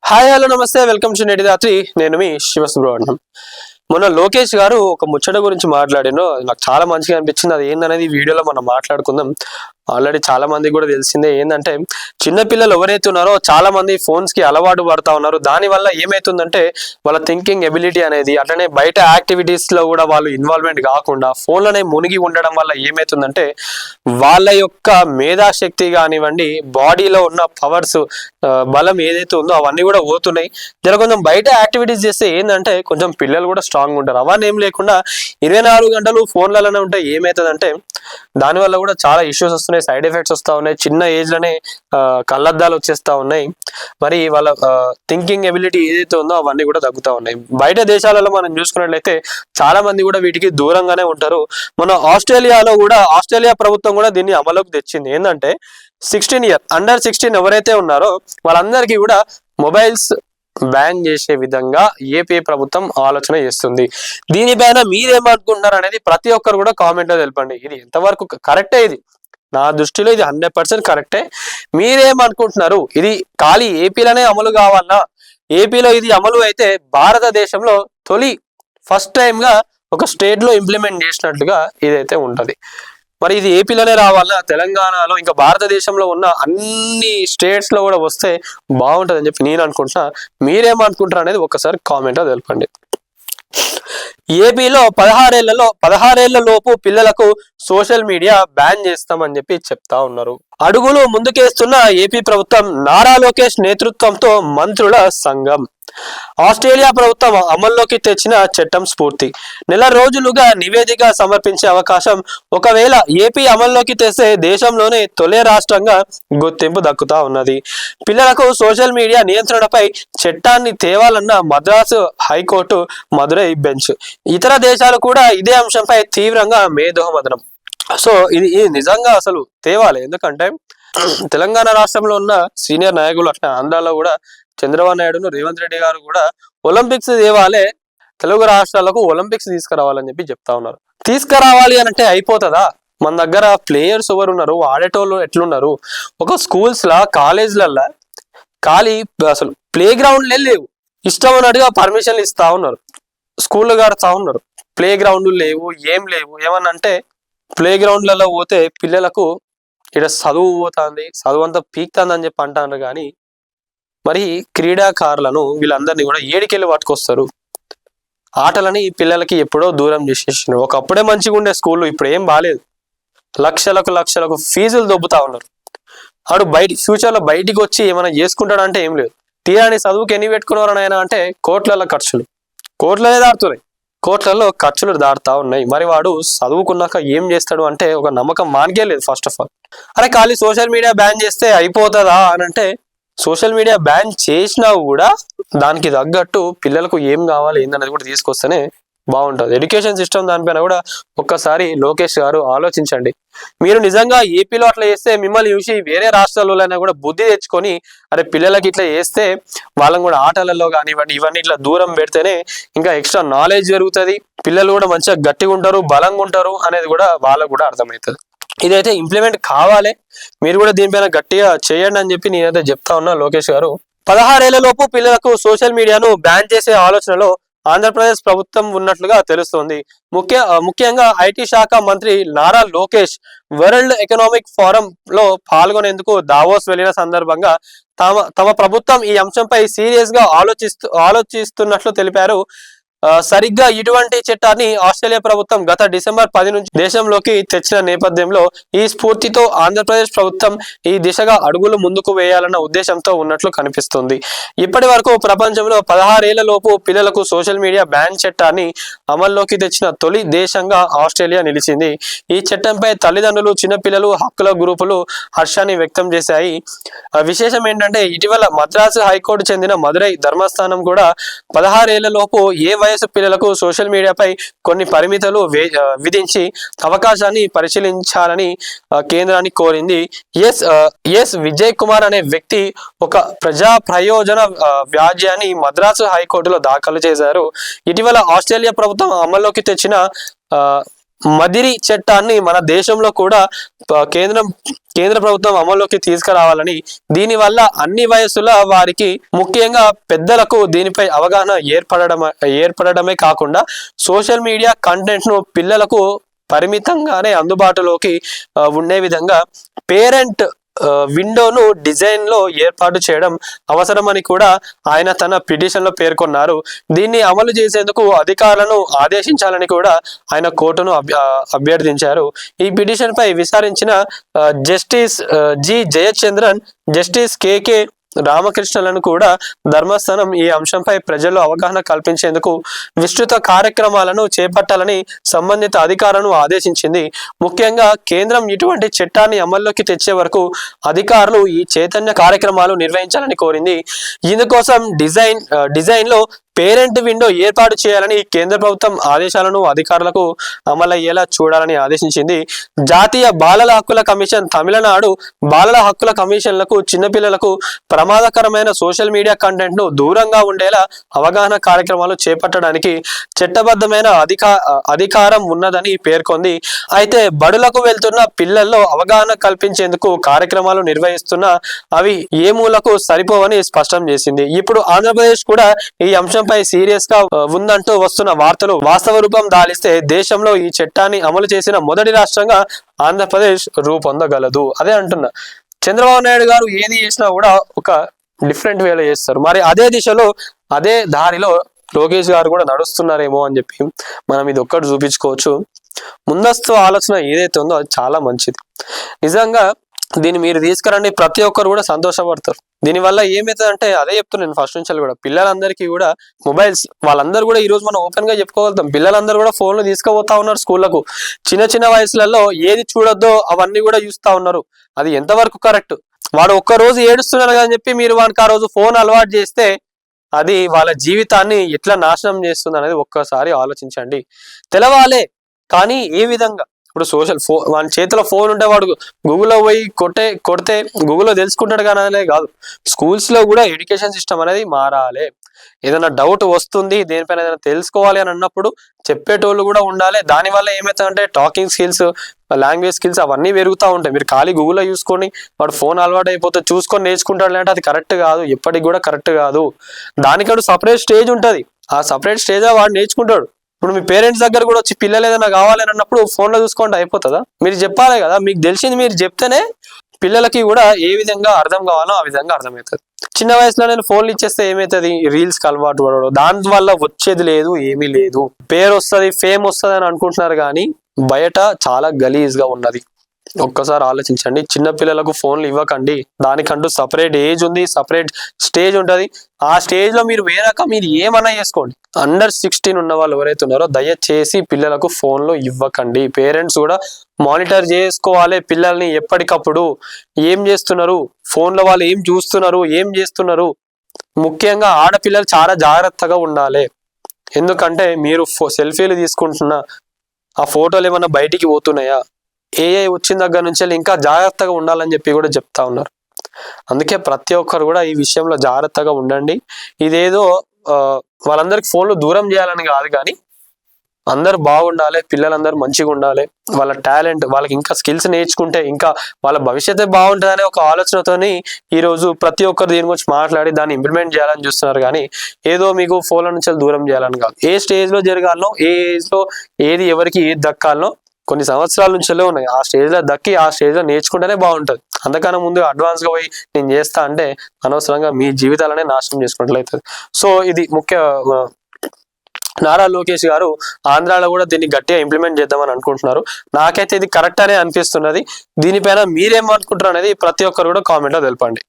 Hi hello నమస్తే welcome to నేటి రాత్రి. నేను మీ శివసుబ్రహ్మణ్యం. మొన్న లోకేష్ గారు ఒక ముచ్చట గురించి మాట్లాడినో నాకు చాలా మంచిగా అనిపించింది. అది ఏందనేది వీడియోలో మనం మాట్లాడుకుందాం. ఆల్రెడీ చాలా మందికి కూడా తెలిసిందే. ఏంటంటే చిన్నపిల్లలు ఎవరైతే ఉన్నారో చాలా మంది ఫోన్స్ కి అలవాటు పడతా ఉన్నారు. దానివల్ల ఏమైతుందంటే వాళ్ళ థింకింగ్ ఎబిలిటీ అనేది, అట్లనే బయట యాక్టివిటీస్ లో కూడా వాళ్ళు ఇన్వాల్వ్మెంట్ కాకుండా ఫోన్లోనే మునిగి ఉండడం వల్ల ఏమైతుందంటే వాళ్ళ యొక్క మేధాశక్తి కానివ్వండి, బాడీలో ఉన్న పవర్స్, బలం ఏదైతే ఉందో అవన్నీ కూడా పోతున్నాయి. జర కొంచెం బయట యాక్టివిటీస్ చేస్తే ఏంటంటే కొంచెం పిల్లలు కూడా స్ట్రాంగ్ ఉంటారు. అవన్నీ ఏం లేకుండా 24 గంటలు ఫోన్లలోనే ఉంటే ఏమవుతుందంటే దానివల్ల కూడా చాలా ఇష్యూస్ వస్తున్నాయి, సైడ్ ఎఫెక్ట్స్ వస్తూ ఉన్నాయి. చిన్న ఏజ్ లోనే కళ్ళద్దాలు వచ్చేస్తా ఉన్నాయి. మరి వాళ్ళ థింకింగ్ ఎబిలిటీ ఏదైతే ఉందో అవన్నీ కూడా తగ్గుతూ ఉన్నాయి. బయట దేశాలలో మనం చూసుకున్నట్లయితే చాలా మంది కూడా వీటికి దూరంగానే ఉంటారు. మన ఆస్ట్రేలియా ప్రభుత్వం కూడా దీన్ని అమలుకి తెచ్చింది. ఏంటంటే 16 ఇయర్ అండర్ 16 ఎవరైతే ఉన్నారో వాళ్ళందరికీ కూడా మొబైల్స్ బ్యాన్ చేసే విధంగా ఏపీ ప్రభుత్వం ఆలోచన చేస్తుంది. దీనిపైన మీరేమనుకుంటున్నారు అనేది ప్రతి ఒక్కరు కూడా కామెంట్ లో తెలపండి. ఇది ఎంతవరకు కరెక్టే? ఇది నా దృష్టిలో ఇది 100% కరెక్టే. మీరేమనుకుంటున్నారు? ఇది ఖాళీ ఏపీలోనే అమలు కావాలన్నా? ఏపీలో ఇది అమలు అయితే భారతదేశంలో ఫస్ట్ టైం గా ఒక స్టేట్ లో ఇంప్లిమెంట్ చేసినట్లుగా ఇదైతే ఉంటది. మరి ఇది ఏపీలోనే రావాలన్నా, తెలంగాణలో ఇంకా భారతదేశంలో ఉన్న అన్ని స్టేట్స్ లో కూడా వస్తే బాగుంటుంది అని చెప్పి నేను అనుకుంటున్నా. మీరేమనుకుంటారు అనేది ఒక్కసారి కామెంట్ లో తెలపండి. ఏపీలో 16 లోపు పిల్లలకు సోషల్ మీడియా బ్యాన్ చేస్తామని చెప్పి చెప్తా ఉన్నారు. అడుగులు ముందుకేస్తున్న ఏపీ ప్రభుత్వం, నారా లోకేష్ నేతృత్వంతో మంత్రుల సంఘం. ఆస్ట్రేలియా ప్రభుత్వం అమల్లోకి తెచ్చిన చట్టం స్ఫూర్తి. నెల రోజులుగా నివేదిక సమర్పించే అవకాశం. ఒకవేళ ఏపీ అమల్లోకి తెస్తే దేశంలోనే తొలి రాష్ట్రంగా గుర్తింపు దక్కుతా ఉన్నది. పిల్లలకు సోషల్ మీడియా నియంత్రణపై చట్టాన్ని తేవాలన్న మద్రాసు హైకోర్టు మదురై బెంచ్. ఇతర దేశాలు కూడా ఇదే అంశంపై తీవ్రంగా మేధోమథనం. సో ఇది నిజంగా అసలు తేవాలి. ఎందుకంటే తెలంగాణ రాష్ట్రంలో ఉన్న సీనియర్ నాయకులు, అట్లా ఆంధ్రాలో కూడా చంద్రబాబు నాయుడును, రేవంత్ రెడ్డి గారు కూడా ఒలింపిక్స్ తేవాలే, తెలుగు రాష్ట్రాలకు ఒలింపిక్స్ తీసుకురావాలని చెప్పి చెప్తా ఉన్నారు. తీసుకురావాలి అంటే అయిపోతుందా? మన దగ్గర ప్లేయర్స్ ఎవరు ఉన్నారు, ఆడేటోళ్ళు ఎట్లున్నారు? ఒక స్కూల్స్ లా, కాలేజ్లల్లా ఖాళీ అసలు ప్లే గ్రౌండ్లే లేవు. ఇష్టం ఉన్నట్టుగా పర్మిషన్లు ఇస్తా ఉన్నారు, స్కూళ్ళు కడతా ఉన్నారు. ప్లే గ్రౌండ్లు లేవు, ఏం లేవు. ఏమన్నంటే ప్లే గ్రౌండ్లలో పోతే పిల్లలకు ఇక్కడ చదువు పోతుంది, చదువు అంతా పీక్తుంది అని చెప్పి అంటారు. కానీ మరి క్రీడాకారులను వీళ్ళందరినీ కూడా ఏడికెళ్ళి పట్టుకొస్తారు. ఆటలని పిల్లలకి ఎప్పుడో దూరం చేసేసినారు. ఒకప్పుడే మంచిగా ఉండే స్కూళ్ళు ఇప్పుడు ఏం బాగాలేదు. లక్షలకు ఫీజులు దొబ్బుతా ఉన్నారు. ఆడు ఫ్యూచర్లో బయటికి వచ్చి ఏమైనా చేసుకుంటాడంటే ఏం లేదు. తీరాని చదువుకి ఎన్ని పెట్టుకున్నారు ఆయన అంటే కోట్లలో దాడుతున్నాయి. కోట్లలో ఖర్చులు దాడుతా ఉన్నాయి. మరి వాడు చదువుకున్నాక ఏం చేస్తాడు అంటే ఒక నమ్మకం మానికే లేదు. ఫస్ట్ ఆఫ్ ఆల్, అరే ఖాళీ సోషల్ మీడియా బ్యాన్ చేస్తే అయిపోతుందా అని అంటే, సోషల్ మీడియా బ్యాన్ చేసినా కూడా దానికి తగ్గట్టు పిల్లలకు ఏం కావాలి ఏందనేది కూడా తీసుకొస్తేనే బాగుంటుంది. ఎడ్యుకేషన్ సిస్టమ్ దానిపైన కూడా ఒక్కసారి లోకేష్ గారు ఆలోచించండి. మీరు నిజంగా ఏపీలో అట్లా చేస్తే మిమ్మల్ని చూసి వేరే రాష్ట్రాలైనా కూడా బుద్ధి తెచ్చుకొని అరే పిల్లలకి ఇట్లా చేస్తే వాళ్ళని కూడా ఆటలలో కానివ్వండి ఇవన్నీ ఇట్లా దూరం పెడితేనే ఇంకా ఎక్స్ట్రా నాలెడ్జ్ పెరుగుతుంది. పిల్లలు కూడా మంచిగా గట్టిగా ఉంటారు, బలంగా ఉంటారు అనేది కూడా వాళ్ళకు కూడా అర్థమవుతుంది. ఇదైతే ఇంప్లిమెంట్ కావాలి. మీరు కూడా దీనిపైన గట్టిగా చేయండి అని చెప్పి నేనైతే చెప్తా ఉన్నా. లోకేష్ గారు 16 లోపు పిల్లలకు సోషల్ మీడియాను బ్యాన్ చేసే ఆలోచనలో ఆంధ్రప్రదేశ్ ప్రభుత్వం ఉన్నట్లుగా తెలుస్తోంది. ముఖ్యంగా ఐటీ శాఖ మంత్రి Nara Lokesh world economic forum లో పాల్గొనేందుకు దావోస్ వెళ్లిన సందర్భంగా తమ ప్రభుత్వం ఈ అంశంపై సీరియస్ గా ఆలోచిస్తున్నట్లు తెలిపారు. సరిగ్గా ఇటువంటి చట్టాన్ని ఆస్ట్రేలియా ప్రభుత్వం గత డిసెంబర్ 10 నుంచి దేశంలోకి తెచ్చిన నేపథ్యంలో ఈ స్ఫూర్తితో ఆంధ్రప్రదేశ్ ప్రభుత్వం ఈ దిశగా అడుగులు ముందుకు వేయాలన్న ఉద్దేశంతో ఉన్నట్లు కనిపిస్తుంది. ఇప్పటి వరకు ప్రపంచంలో 16 లోపు పిల్లలకు సోషల్ మీడియా బ్యాన్ చట్టాన్ని అమల్లోకి తెచ్చిన తొలి దేశంగా ఆస్ట్రేలియా నిలిచింది. ఈ చట్టంపై తల్లిదండ్రులు, చిన్నపిల్లలు, హక్కుల గ్రూపులు హర్షాన్ని వ్యక్తం చేశాయి. విశేషం ఏంటంటే ఇటీవల మద్రాసు హైకోర్టు చెందిన మదురై ధర్మస్థానం కూడా 16 లోపు ఏ వయసు పిల్లలకు సోషల్ మీడియాపై కొన్ని పరిమితులు విధించి అవకాశాన్ని పరిశీలించాలని కేంద్రాన్ని కోరింది. ఎస్ విజయ్ కుమార్ అనే వ్యక్తి ఒక ప్రజా ప్రయోజన వ్యాజ్యాన్ని మద్రాసు హైకోర్టులో దాఖలు చేశారు. ఇటీవల ఆస్ట్రేలియా ప్రభుత్వం అమల్లోకి తెచ్చిన మదిరి చట్టాన్ని మన దేశంలో కూడా కేంద్ర ప్రభుత్వం అమల్లోకి తీసుకురావాలని, దీనివల్ల అన్ని వయసుల వారికి ముఖ్యంగా పెద్దలకు దీనిపై అవగాహన ఏర్పడడమే కాకుండా సోషల్ మీడియా కంటెంట్ ను పిల్లలకు పరిమితంగానే అందుబాటులోకి ఉండే విధంగా పేరెంట్ విండోను డిజైన్ లో ఏర్పాటు చేయడం అవసరమని కూడా ఆయన తన పిటిషన్ లో పేర్కొన్నారు. దీన్ని అమలు చేసేందుకు అధికారులను ఆదేశించాలని కూడా ఆయన కోర్టును అభ్యర్థించారు. ఈ పిటిషన్ పై విచారించిన justice G Jayachandran, justice K రామకృష్ణలను కూడా ధర్మాసనం ఈ అంశంపై ప్రజల్లో అవగాహన కల్పించేందుకు విస్తృత కార్యక్రమాలను చేపట్టాలని సంబంధిత అధికారులను ఆదేశించింది. ముఖ్యంగా కేంద్రం ఇటువంటి చట్టాన్ని అమల్లోకి తెచ్చే వరకు అధికారులు ఈ చైతన్య కార్యక్రమాలు నిర్వహించాలని కోరింది. ఇందుకోసం డిజైన్ లో పేరెంట్ విండో ఏర్పాటు చేయాలని కేంద్ర ప్రభుత్వం ఆదేశాలను అధికారులకు అమలయ్యేలా చూడాలని ఆదేశించింది. జాతీయ బాలల హక్కుల కమిషన్ తమిళనాడు బాలల హక్కుల కమిషన్లకు చిన్నపిల్లలకు ప్రమాదకరమైన సోషల్ మీడియా కంటెంట్ ను దూరంగా ఉండేలా అవగాహన కార్యక్రమాలు చేపట్టడానికి చట్టబద్ధమైన అధికారం ఉన్నదని పేర్కొంది. అయితే బడులకు వెళ్తున్న పిల్లల్లో అవగాహన కల్పించేందుకు కార్యక్రమాలు నిర్వహిస్తున్నా అవి ఏ మూలకు సరిపోవని స్పష్టం చేసింది. ఇప్పుడు ఆంధ్రప్రదేశ్ కూడా ఈ అంశంపై సీరియస్ గా ఉందంటూ వస్తున్న వార్తలు వాస్తవ రూపం దాలిస్తే దేశంలో ఈ చట్టాన్ని అమలు చేసిన మొదటి రాష్ట్రంగా ఆంధ్రప్రదేశ్ రూపొందగలదు. అదే అంటున్నా, చంద్రబాబు నాయుడు గారు ఏది చేసినా కూడా ఒక డిఫరెంట్ వేలో చేస్తారు. మరి అదే దిశలో అదే దారిలో లోకేష్ గారు కూడా నడుస్తున్నారేమో అని చెప్పి మనం ఇది ఒక్కటి చూపించుకోవచ్చు. ముందస్తు ఆలోచన ఏదైతే ఉందో అది చాలా మంచిది. నిజంగా దీన్ని మీరు తీసుకురండి, ప్రతి ఒక్కరు కూడా సంతోషపడతారు. దీనివల్ల ఏమవుతుంది అంటే అదే చెప్తున్నాను ఫస్ట్ నుంచి కూడా, పిల్లలందరికీ కూడా మొబైల్స్, వాళ్ళందరూ కూడా ఈ రోజు మనం ఓపెన్ గా చెప్పుకోగలుగుతాం, పిల్లలందరూ కూడా ఫోన్లు తీసుకుపోతా ఉన్నారు స్కూళ్లకు. చిన్న వయసులలో ఏది చూడొద్దో అవన్నీ కూడా చూస్తా ఉన్నారు. అది ఎంతవరకు కరెక్ట్? వాడు ఒక్క రోజు ఏడుస్తున్నారు అని చెప్పి మీరు వానికి ఆ రోజు ఫోన్ అలవాటు చేస్తే అది వాళ్ళ జీవితాన్ని ఎట్లా నాశనం చేస్తుంది అనేది ఒక్కసారి ఆలోచించండి. తెలవాలే, కానీ ఏ విధంగా? ఇప్పుడు వాడి చేతిలో ఫోన్ ఉంటే వాడు గూగుల్లో పోయి కొడితే గూగుల్లో తెలుసుకుంటాడు కానీ కాదు. స్కూల్స్ లో కూడా ఎడ్యుకేషన్ సిస్టమ్ అనేది మారాలి. ఏదైనా డౌట్ వస్తుంది, దేనిపైన ఏదైనా తెలుసుకోవాలి అని అన్నప్పుడు చెప్పేటోళ్ళు కూడా ఉండాలి. దానివల్ల ఏమవుతుందంటే టాకింగ్ స్కిల్స్, లాంగ్వేజ్ స్కిల్స్ అవన్నీ పెరుగుతూ ఉంటాయి. మీరు ఖాళీ గూగుల్లో చూసుకొని వాడు ఫోన్ అలవాటు అయిపోతే చూసుకొని నేర్చుకుంటాడు అంటే అది కరెక్ట్ కాదు, ఎప్పటికి కూడా కరెక్ట్ కాదు. దానికంటూ సపరేట్ స్టేజ్ ఉంటుంది. ఆ సపరేట్ స్టేజ్ వాడు నేర్చుకుంటాడు. ఇప్పుడు మీ పేరెంట్స్ దగ్గర కూడా వచ్చి పిల్లలు ఏదైనా కావాలని అన్నప్పుడు ఫోన్లో చూసుకోండి, అయిపోతుందా? మీరు చెప్పాలి కదా, మీకు తెలిసింది మీరు చెప్తేనే పిల్లలకి కూడా ఏ విధంగా అర్థం కావాలో ఆ విధంగా అర్థమవుతుంది. చిన్న వయసులో నేను ఫోన్లు ఇచ్చేస్తే ఏమవుతుంది? రీల్స్ కి అలవాటు పడడం, దాని వల్ల వచ్చేది లేదు, ఏమీ లేదు. పేరు వస్తుంది, ఫేమ్ వస్తుంది అని అనుకుంటున్నారు కానీ బయట చాలా గలీజ్ గా ఉన్నది. ఒక్కసారి ఆలోచించండి. చిన్న పిల్లలకు ఫోన్లు ఇవ్వకండి. దానికంటూ సపరేట్ ఏజ్ ఉంది, సపరేట్ స్టేజ్ ఉంటది. ఆ స్టేజ్ లో మీరు వేరాక మీరు ఏమన్నా చేసుకోండి. అండర్ 16 ఉన్న వాళ్ళు ఎవరైతే ఉన్నారో దయచేసి పిల్లలకు ఫోన్లు ఇవ్వకండి. పేరెంట్స్ కూడా మానిటర్ చేసుకోవాలి పిల్లల్ని ఎప్పటికప్పుడు. ఏం చేస్తున్నారు ఫోన్లో, వాళ్ళు ఏం చూస్తున్నారు, ఏం చేస్తున్నారు. ముఖ్యంగా ఆడపిల్లలు చాలా జాగ్రత్తగా ఉండాలి. ఎందుకంటే మీరు సెల్ఫీలు తీసుకుంటున్నా ఆ ఫోటోలు ఏమన్నా బయటికి పోతున్నాయా, ఏఐ వచ్చిన దగ్గర నుంచి ఇంకా జాగ్రత్తగా ఉండాలని చెప్పి కూడా చెప్తా ఉన్నారు. అందుకే ప్రతి ఒక్కరు కూడా ఈ విషయంలో జాగ్రత్తగా ఉండండి. ఇదేదో వాళ్ళందరికి ఫోన్లు దూరం చేయాలని కాదు, కానీ అందరు బాగుండాలి, పిల్లలందరూ మంచిగా ఉండాలి. వాళ్ళ టాలెంట్, వాళ్ళకి ఇంకా స్కిల్స్ నేర్చుకుంటే ఇంకా వాళ్ళ భవిష్యత్తే బాగుంటుందనే ఒక ఆలోచనతోని ఈరోజు ప్రతి ఒక్కరు దీని గురించి మాట్లాడి దాన్ని ఇంప్లిమెంట్ చేయాలని చూస్తున్నారు. కానీ ఏదో మీకు ఫోన్ల నుంచి దూరం చేయాలని కాదు. ఏ స్టేజ్ లో జరగాలనో, ఏ ఏజ్ లో ఏది ఎవరికి ఏది దక్కాలనో కొన్ని సంవత్సరాల నుంచే ఉన్నాయి. ఆ స్టేజ్ లో దక్కి ఆ స్టేజ్ లో నేర్చుకుంటేనే బాగుంటుంది. అంతకన్నా ముందు అడ్వాన్స్ గా పోయి నేను చేస్తా అంటే అనవసరంగా మీ జీవితాలనే నాశనం చేసుకున్నట్లయితుంది. సో ఇది ముఖ్య నారా లోకేష్ గారు ఆంధ్రాలో కూడా దీన్ని గట్టిగా ఇంప్లిమెంట్ చేద్దామని అనుకుంటున్నారు. నాకైతే ఇది కరెక్ట్ అనే అనిపిస్తున్నది. దీనిపైన మీరేమనుకుంటారు అనేది ప్రతి ఒక్కరు కూడా కామెంట్ లో తెలపండి.